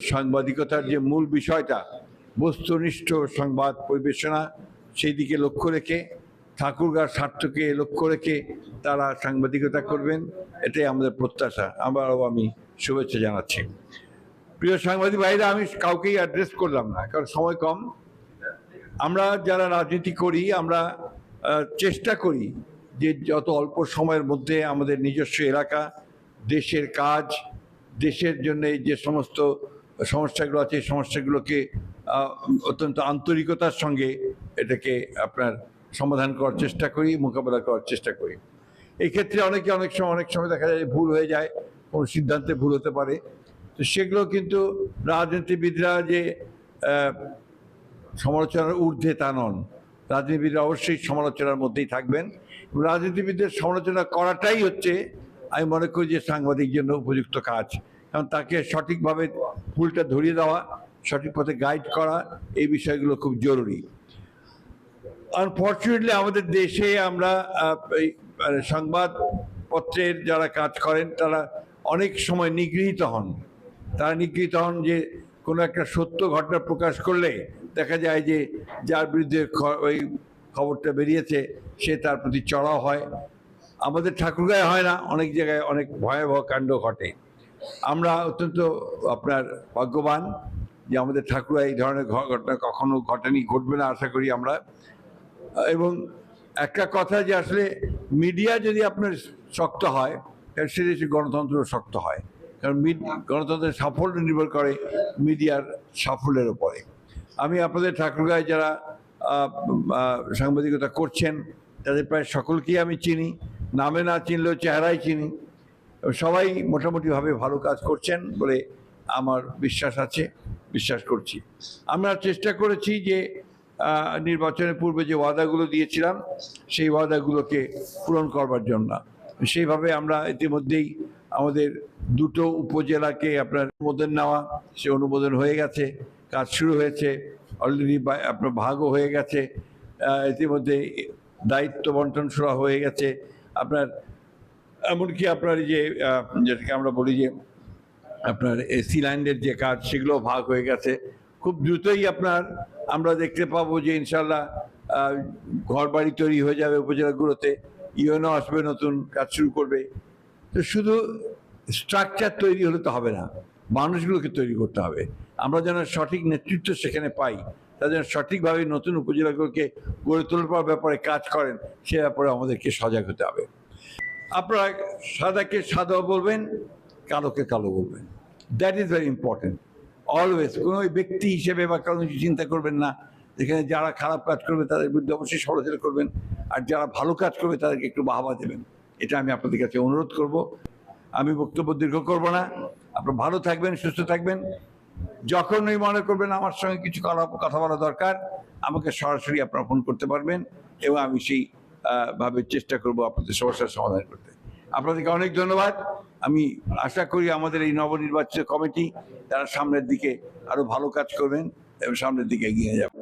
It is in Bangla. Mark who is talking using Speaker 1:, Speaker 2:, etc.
Speaker 1: সাংবাদিকতার যে মূল বিষয়টা বস্তুনিষ্ঠ সংবাদ পরিবেশনা সেই দিকে লক্ষ্য রেখে ঠাকুরগাঁর স্বার্থকে লক্ষ্য রেখে তারা সাংবাদিকতা করবেন, এটাই আমাদের প্রত্যাশা। আমি শুভেচ্ছা জানাচ্ছি। প্রিয় সাংবাদিক ভাইরা, আমি কাউকেই অ্যাড্রেস করলাম না কারণ সময় কম। আমরা যারা রাজনীতি করি আমরা চেষ্টা করি যে যত অল্প সময়ের মধ্যে আমাদের নিজস্ব এলাকা, দেশের কাজ, দেশের জন্য যে সমস্ত সমস্যাগুলো আছে এই সমস্যাগুলোকে অত্যন্ত আন্তরিকতার সঙ্গে এটাকে আপনার সমাধান করার চেষ্টা করি, মোকাবেলা করার চেষ্টা করি। এই ক্ষেত্রে অনেক সময় দেখা যায় ভুল হয়ে যায়, কোনো সিদ্ধান্তে ভুল হতে পারে। তো সেগুলো কিন্তু রাজনীতিবিদরা যে সমালোচনার ঊর্ধ্বে তা নন, রাজনীতিবিদরা অবশ্যই সমালোচনার মধ্যেই থাকবেন। রাজনীতিবিদদের সমালোচনা করাটাই হচ্ছে আমি মনে করি যে সাংবাদিক জন্য উপযুক্ত কাজ, কারণ তাকে সঠিকভাবে ভুলটা ধরিয়ে দেওয়া, সঠিক পথে গাইড করা, এই বিষয়গুলো খুব জরুরি। আনফর্চুনেটলি আমাদের দেশে আমরা সংবাদপত্রের যারা কাজ করেন তারা অনেক সময় নিগৃহীত হন। তারা নিগৃহীত হন যে কোনো একটা সত্য ঘটনা প্রকাশ করলে দেখা যায় যে যার বিরুদ্ধে ওই খবরটা বেরিয়েছে সে তার প্রতি চড়াও হয়। আমাদের ঠাকুরগাঁয়ে হয় না, অনেক জায়গায় অনেক ভয়াবহ কাণ্ড ঘটে। আমরা অত্যন্ত আপনার ভাগ্যবান যে আমাদের ঠাকুরগাঁয়ে এই ধরনের ঘটনা কখনো ঘটেনি, ঘটবে না আশা করি আমরা। এবং একটা কথা যে আসলে মিডিয়া যদি আপনার শক্ত হয় তাহলে সে দেশে গণতন্ত্র শক্ত হয়, কারণ গণতন্ত্রের সাফল্য নির্ভর করে মিডিয়ার সাফল্যের উপরে। আমি আপনাদের ঠাকুরগাঁয়ে যারা সাংবাদিকতা করছেন তাদের প্রায় সকলকেই আমি চিনি, নামে না চিনলেও চেহারাই চিনি। সবাই মোটামুটিভাবে ভালো কাজ করছেন বলে আমার বিশ্বাস আছে, বিশ্বাস করছি। আমরা চেষ্টা করেছি যে নির্বাচনের পূর্বে যে ওয়াদাগুলো দিয়েছিলাম সেই ওয়াদাগুলোকে পূরণ করবার জন্য। সেইভাবে আমরা ইতিমধ্যেই আমাদের 2টো উপজেলাকে আপনার অনুমোদন নেওয়া, সে অনুমোদন হয়ে গেছে, কাজ শুরু হয়েছে, অলরেডি আপনার ভাগও হয়ে গেছে, ইতিমধ্যে দায়িত্ব বন্টন শুরু হয়ে গেছে। আপনার এমনকি আপনার যে যেটাকে আমরা বলি যে আপনার এসি লাইনের যে কাজ সেগুলো ভাগ হয়ে গেছে। খুব দ্রুতই আমরা দেখতে পাবো যে ইনশাল্লাহ ঘর বাড়ি তৈরি হয়ে যাবে উপজেলাগুলোতে, ইউএনও আসবে, নতুন কাজ শুরু করবে। তো শুধু স্ট্রাকচার তৈরি হলে তো হবে না, মানুষগুলোকে তৈরি করতে হবে। আমরা যেন সঠিক নেতৃত্ব সেখানে পাই, তারা যেন সঠিকভাবে নতুন উপজেলাগুলোকে গড়ে তোলার ব্যাপারে কাজ করেন, সে ব্যাপারে আমাদেরকে সজাগ হতে হবে। আপনারা সাদাকে সাদা বলবেন, কালোকে কালো বলবেন, that is very important. Always কোনো ব্যক্তি হিসেবে বা কারো কিছু চিন্তা করবেন না। যেখানে যারা খারাপ কাজ করবে তাদের বিরুদ্ধে অবশ্যই সমালোচনা করবেন, আর যারা ভালো কাজ করবে তাদেরকে একটু বাহবা দেবেন। এটা আমি আপনাদের কাছে অনুরোধ করব। আমি বক্তব্য দীর্ঘ করব না। আপনারা ভালো থাকবেন, সুস্থ থাকবেন। যখনই মনে করবেন আমার সঙ্গে কিছু কথা বলা দরকার, আমাকে সরাসরি আপনারা ফোন করতে পারবেন এবং আমি সেই ভাবে চেষ্টা করব আপনাদের সমস্যার সমাধান করতে। আপনাদেরকে অনেক ধন্যবাদ। আমি আশা করি আমাদের এই নবনির্বাচিত কমিটি তারা সামনের দিকে আরো ভালো কাজ করবেন এবং সামনের দিকে এগিয়ে যাবে।